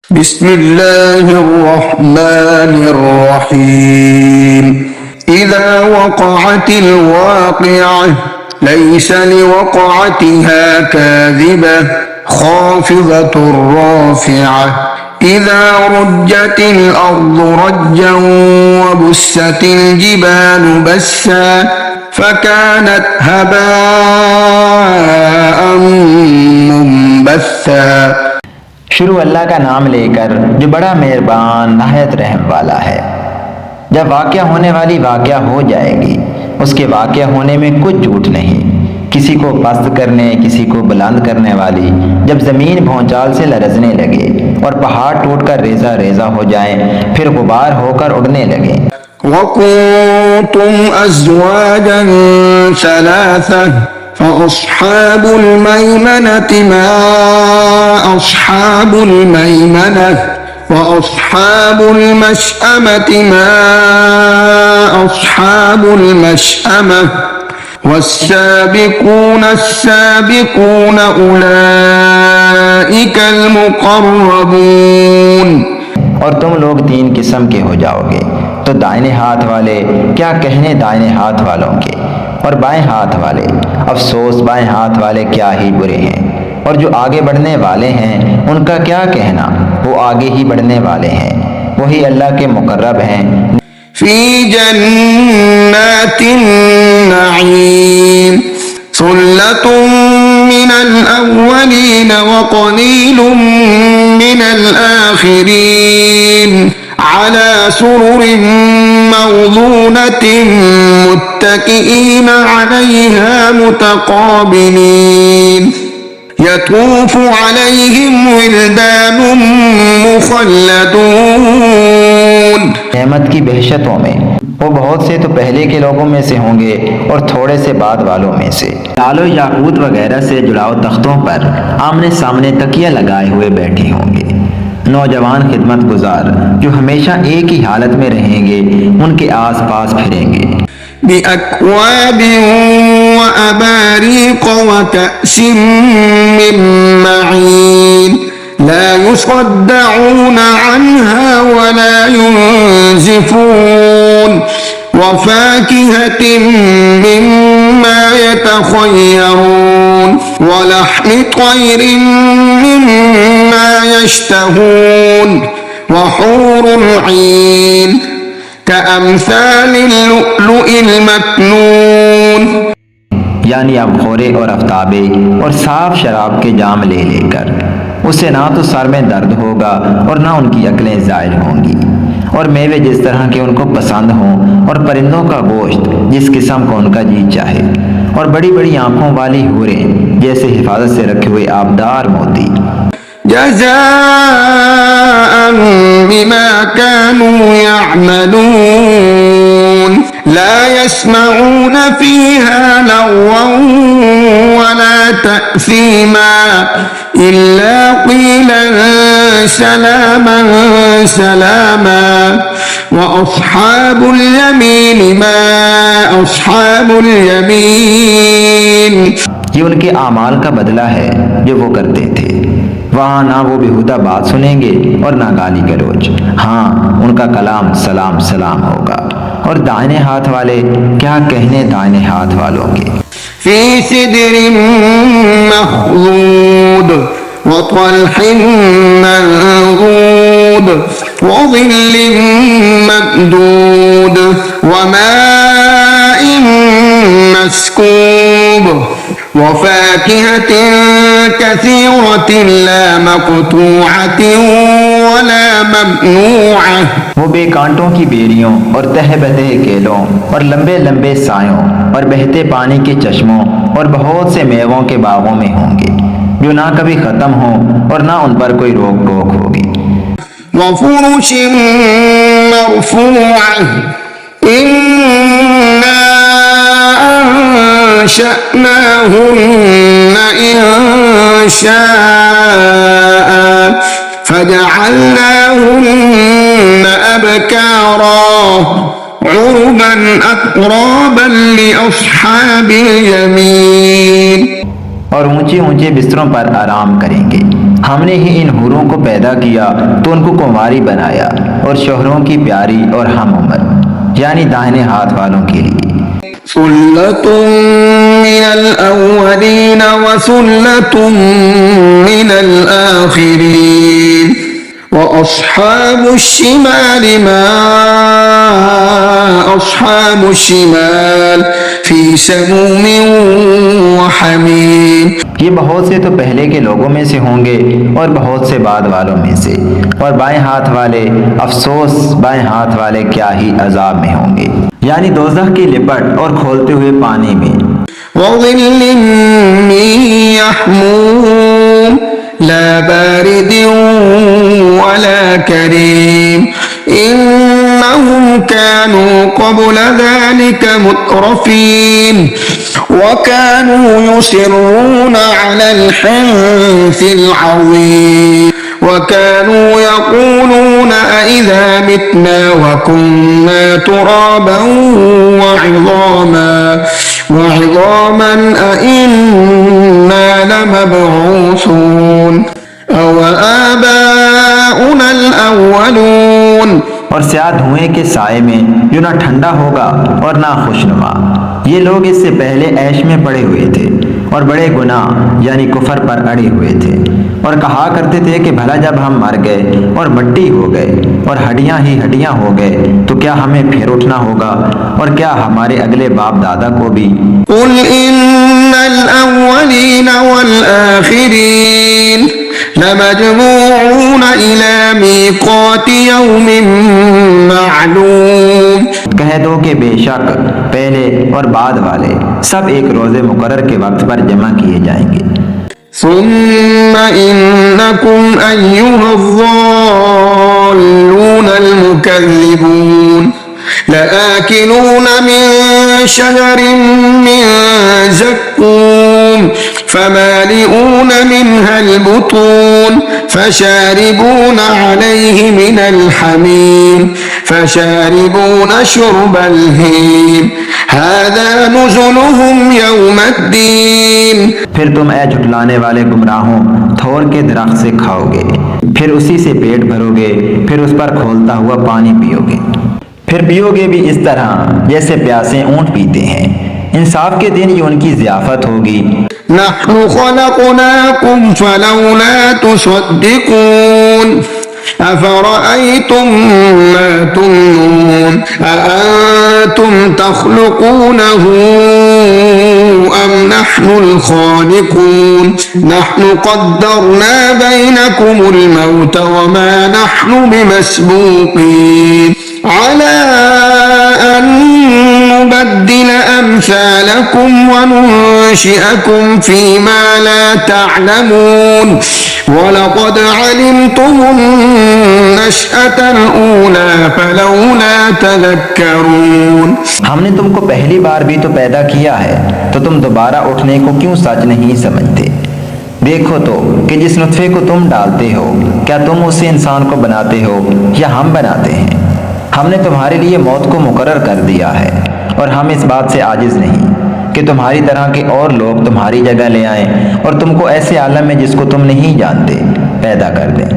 बिस्मिल्लाहिर्रहमानिर्रहीम। इज़ा वक़अतिल वाक़िअह लैसा लिवक़अतिहा काज़िबह ख़ाफ़िज़तुर राफ़िअह। इज़ा रुज्जतिल अर्ज़ु रज्जन व बुस्सतिल जिबालु बस्सा फ़कानत हबाअन मुंबस्सा। शुरू अल्लाह का नाम लेकर जो बड़ा मेहरबान नहायत रहम वाला है। जब वाक़या होने वाली वाक़या हो जाएगी, उसके वाक़या होने में कुछ झूठ नहीं। किसी को पस्त करने, किसी को बुलंद करने वाली जब ज़मीन भौचाल से लरज़ने लगे और पहाड़ टूटकर रेज़ा रेज़ा हो जाए, फिर गुबार होकर उड़ने लगे। वकुंतुम अज़वाजन सलासा फ़अस्हाबुल मैमनति मा अस्हाबुल मैमनह व अस्हाबुल मशअमति मा अस्हाबुल मशअमह वस्साबिकून अस्साबिकून उलाइकल मुक़र्रबून। और तुम लोग तीन किस्म के हो जाओगे, तो दाहिने हाथ वाले क्या कहने दाहिने हाथ वालों के, और बाएं हाथ वाले अफसोस बाएं हाथ वाले क्या ही बुरे हैं। और जो आगे बढ़ने वाले हैं उनका क्या कहना, वो आगे ही बढ़ने वाले हैं, वही अल्लाह के मुकर्रब हैं। फी जन्नातिन नईम सुल्लतुम मिनल अव्वलीन व क़लीलुम मिनल आखिरीन अला सुरुरिन मौज़ूनतिन मुत्तकिईन अलैहा मुतक़ाबिलीन यतूफ़ु अलैहिम विल्दानुम मुख़ल्लदून। नेमत की बहशतों में वो बहुत से तो पहले के लोगों में से होंगे और थोड़े से बाद वालों में से। लालो याकूत वगैरह से जुड़ाव तख्तों पर आमने सामने तकिया लगाए हुए बैठे होंगे। नौजवान खिदमत गुजार जो हमेशा एक ही हालत में रहेंगे, उनके आस पास फिरेंगे। बिअक्वाबिन व अबारीक़ व कअसिन मिन मईन ला युसद्दऊन अन्हा व ला युनज़िफून व फ़ाकिहतिन मिम्मा यतख़य्यरून व लहमि तयरिन मिम्मा यश्तहून व हूरुल ईन कअम्सालिल लुअलुइल मकनून। यानी अबखोरे और आफ्ताबे और साफ शराब के जाम ले लेकर उससे ना तो सर में दर्द होगा और ना उनकी अक्लें ज़ायल होंगी। और मेवे जिस तरह के उनको पसंद हों, और परिंदों का गोश्त जिस किस्म को उनका जी चाहे, और बड़ी बड़ी आंखों वाली हूरें जैसे हिफाजत से रखे हुए आबदार मोती। जज़ाअन बिमा कानू यअमलून ला यस्मऊन फीहा लग़वन वला तअसीमा इल्ला क़ीलन सलामन सलामा व अस्हाबुल यमीन मा अस्हाबुल यमीन। ये उनके आमाल का बदला है जो वो करते थे। वहाँ ना वो बेहुदा बात सुनेंगे और ना गाली गलौज। हाँ, उनका कलाम सलाम सलाम होगा। और दाहिने हाथ वाले क्या कहने दाहिने हाथ वालों के। फी सिदरिन मख़ज़ूद व तल्हिन मंज़ूद व ज़िल्लिन ममदूद व माइन मस्कूब व फ़ाकिहतिन कसीरतिन ला मक़तूअतिन व ला ममनूअह। वो बेकांटों की बेरियों और तह बतह केलों और लंबे लंबे सायों और बहते पानी के चश्मों और बहुत से मेवों के बागों में होंगे, जो ना कभी खत्म हो और ना उन पर कोई रोक टोक होगी। व फ़ुरुशिन मरफ़ूअह इन्ना अंशअनाहुन्न इंशाअ फजअलनाहुन्न अबकारा उरुबन अतराबन लिअस्हाबिल यमीन। और ऊंचे ऊंचे बिस्तरों पर आराम करेंगे। हमने ही इन हूरों को पैदा किया तो उनको कुंवारी बनाया और शोहरों की प्यारी और हम उम्र, यानी दाहिने हाथ वालों के लिए। सुल्लतुम मिनल अव्वलीन व सुल्लतुम मिनल आखिरीन व अस्हाबुश शिमाल मा अस्हाबुश शिमाल फी समूमिन व हमीम। ये बहुत से तो पहले के लोगों में से होंगे और बहुत से बाद वालों में से, और बाएं हाथ वाले अफसोस बाएं हाथ वाले क्या ही अजाब में होंगे, यानी दोज़ख की लिपट और खोलते हुए पानी में। वज़िल्लिम मिन यहमूम ला बारिदिन वला करीम इन्नहुम कानू क़ब्ल ज़ालिका मुत्रफीन वकानू युसिर्रून अलल हिन्सिल अज़ीम वकानू यक़ूलून अइज़ा मितना वकुन्ना तुराबन वइज़ामन अइन्ना लमबऊसून अव आबाउनल अव्वलून। और स्याह धुएं के साए में जो ना ठंडा होगा और ना खुशनुमा। ये लोग इससे पहले ऐश में पड़े हुए थे और बड़े गुनाह यानी कुफर पर अड़े हुए थे, और कहा करते थे कि भला जब हम मर गए और मिट्टी हो गए और हड्डियां ही हड्डियां हो गए तो क्या हमें फिर उठना होगा, और क्या हमारे अगले बाप दादा को भी। कुल इन्नल अव्वलीन वल आखिरीन लमजमूऊन इला मीक़ाति यौमिन मालूम। कह दो कि बेशक पहले और बाद वाले सब एक रोजे मुकर्रर के वक्त पर जमा किए जाएंगे। सुम्मा इन्नकुम अय्युहज़्ज़ाल्लूनल मुकज़्ज़िबून लआकिलून मिन शजरिन मिन ज़क्कूम फमालिऊन मिनहल बुतून फशारिबून अलैहि मिनल हमीम फशारिबून शुर्बल हीम हाज़ा नुज़ुलुहुम यौमद्दीन। फिर तुम ऐ झुटलाने वाले गुमराहों थोर के दरख्त से खाओगे, फिर उसी से पेट भरोगे, फिर उस पर खोलता हुआ पानी पियोगे, फिर पियोगे भी इस तरह जैसे प्यासे ऊंट पीते हैं। इंसाफ के दिन ये उनकी ज़ियाफत होगी। नहनु खलक़नाकुम फलौला तुसद्दिक़ून अफ़रअयतुम मा तुमनून अअंतुम तख़्लुक़ूनहु अम नहनुल ख़ालिक़ून नहनु क़द्दरना बैनकुमुल मौत वमा नहनु बिमस्बूक़ीन अला अन नुबद्दिल अम्सालकुम वनुनशिअकुम फ़ीमा ला तअलमून वलक़द अलिमतुमुन नशअतल ऊला फलौला तज़क्करून। हमने तुमको पहली बार भी तो पैदा किया है, तो तुम दोबारा उठने को क्यों सच नहीं समझते? देखो तो कि जिस नुत्फे को तुम डालते हो क्या तुम उसे इंसान को बनाते हो या हम बनाते हैं? हमने तुम्हारे लिए मौत को मुकर्रर कर दिया है, और हम इस बात से आजिज नहीं कि तुम्हारी तरह के और लोग तुम्हारी जगह ले आएं और तुमको ऐसे आलम में जिसको तुम नहीं जानते पैदा कर दें।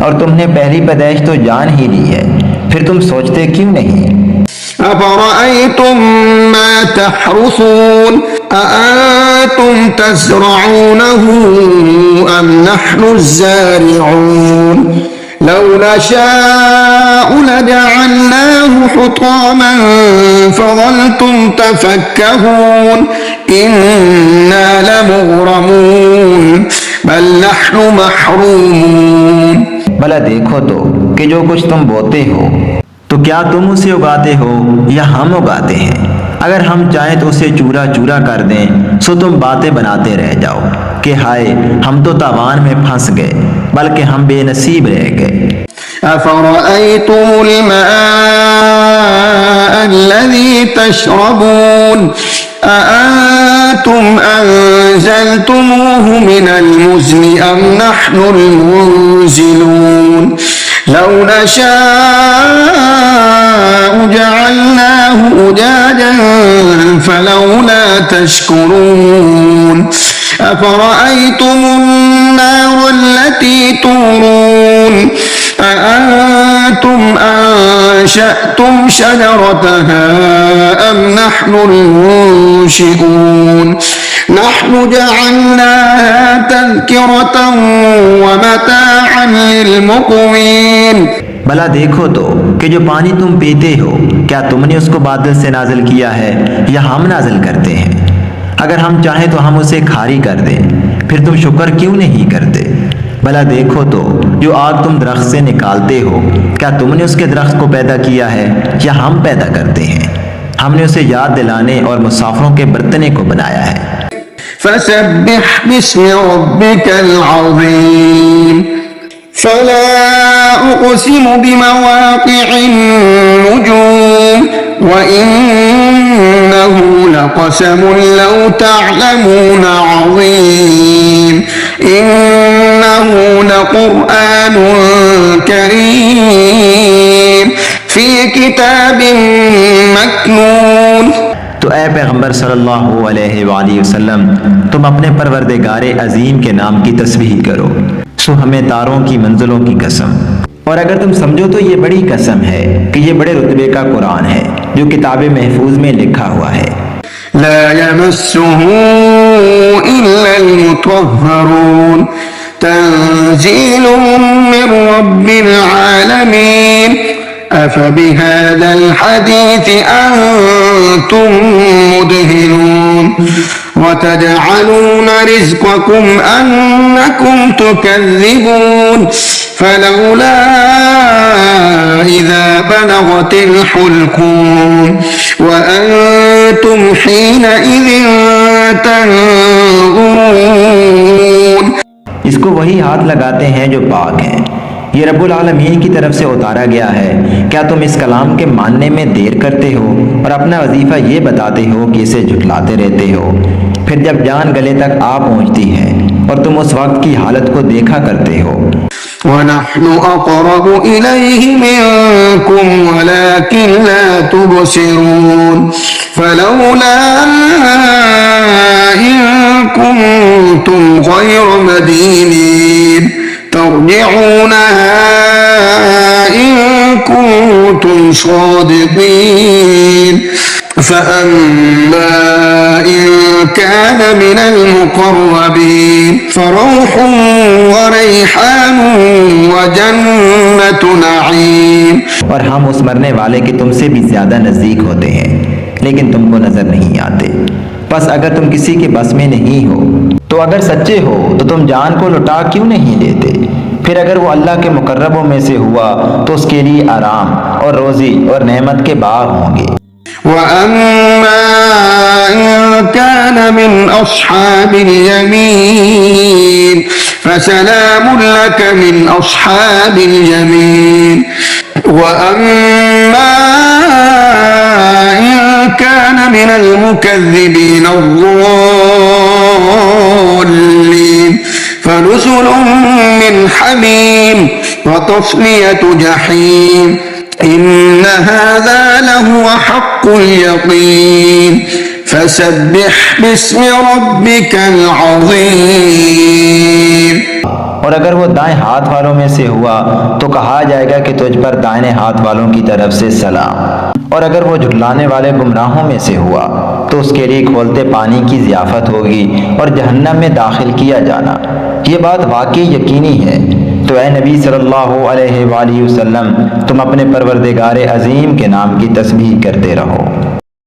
और तुमने पहली पैदाइश तो जान ही ली है, फिर तुम सोचते क्यों नहीं? अफ़रअयतुम मा तहरुसून अअंतुम तज़रऊनहु अम नहनुज़्ज़ारिऊन लौ नशाअ लजअलनाहु हुतामन फज़ल्तुम तफ़क्कहून इन्ना लमुग़रमून बल नहनु महरूमून। भला देखो तो कि जो कुछ तुम बोते हो तो क्या तुम उसे उगाते हो या हम उगाते हैं? अगर हम चाहें तो उसे चूरा चूरा कर दें, सो तुम बातें बनाते रह जाओ कि हाय हम तो तावान में फंस गए, बल्कि हम बेनसीब रह गए। अफ़रअयतुमुल माअ अल्लज़ी तशरबून अअंतुम अंज़लतुमूहु मिनल मुज़्नि अम नहनुल मुनज़िलून लौ नशाअ जअलनाहु उजाजन फलौला तशकुरून अफ़रअयतुमुन नार التي تورون أأنتم أنشأتم شجرتها أم نحن المنشئون نحن جعلناها تذكرة ومتاعا للمقوين। भला देखो तो कि जो पानी तुम पीते हो क्या तुमने उसको बादल से नाजिल किया है या हम नाजिल करते हैं? अगर हम चाहें तो हम उसे खारी कर दें, फिर तुम शुक्र क्यों नहीं करते? भला देखो तो जो आग तुम दरख्त से निकालते हो क्या तुमने उसके दरख्त को पैदा किया है या हम पैदा करते हैं? हमने उसे याद दिलाने और मुसाफिरों के बरतने को बनाया है। फसब्बिह बिस्मि रब्बिकल अज़ीम फला उक़सिमु बिमवाक़िअन नुजूम व इन्नहु लक़समुन लौ तअलमून अज़ीम इन्नहु लक़ुरआनुन करीम फ़ी किताबिन मकनून। तो ए पैगंबर सल्लल्लाहु अलैहि वसल्लम तुम अपने परवरदिगारे अजीम के नाम की तस्बीह करो, सो हमें तारों की मंजिलों की कसम। और अगर तुम समझो तो ये बड़ी कसम है कि ये बड़े रुतबे का कुरान है जो किताब महफूज में लिखा हुआ है। ला यमस्सुहु इल्लल मुतहहरून तंज़ीलुम मिर रब्बिल आलमीन अफ़बिहाज़ल हदीस अंतुम मुदहिनून वतजअलून रिज़्क़कुम अन्नकुम तुकज़्ज़िबून फलौला इज़ा बलगतिल हुल्क़ूम वअंतुम हीनइज़िन तंज़ुरून। इसको वही हाथ लगाते हैं जो पाक हैं, ये रब्बुल आलमीन की तरफ से उतारा गया है। क्या तुम इस कलाम के मानने में देर करते हो और अपना वजीफा ये बताते हो कि इसे झुठलाते रहते हो? फिर जब जान गले तक आ पहुंचती है और तुम उस वक्त की हालत को देखा करते हो। वनहनु अक़रबु इलैहि मिनकुम वलाकिन ला तुबसिरून फलौला इन कुंतुम गैर मदीनीन तर्जिऊनहा इन कुंतुम सादिकीन फअम्मा इन कान मिनल मुक़र्रबीन फरौह व रैहान व जन्नतु नईम। और हम उस मरने वाले के तुमसे भी ज्यादा नजदीक होते हैं लेकिन तुमको नजर नहीं आते। बस अगर तुम किसी के बस में नहीं हो तो अगर सच्चे हो तो तुम जान को लुटा क्यों नहीं लेते? फिर अगर वो अल्लाह के मुकर्रबों में से हुआ तो उसके लिए आराम और रोजी और नेमत के बाग होंगे। वअम्मा इन कान मिन अस्हाबिल यमीन फसलामुन लक मिन अस्हाबिल यमीन वअम्मा इन कान मिनल मुकज़्ज़िबीन अज़्ज़ालिमीन फनुज़ुलुम मिन हमीम व तस्लियतु जहीम इन्न हाज़ा लहुव हक़्क़ुल यक़ीन फसब्बिह बिस्मि रब्बिकल अज़ीम। और अगर वो दाएं हाथ वालों में से हुआ तो कहा जाएगा कि तुझ पर दाहिने हाथ वालों की तरफ से सलाम। और अगर वो झुठलाने वाले गुमराहों में से हुआ तो उसके लिए खोलते पानी की ज़ियाफ़त होगी और जहन्नम में दाखिल किया जाना। ये बात वाकई यकीनी है। तो ए नबी सल्लल्लाहु अलैहि वसल्लम तुम अपने परवरदिगार अजीम के नाम की तस्बीह करते रहो।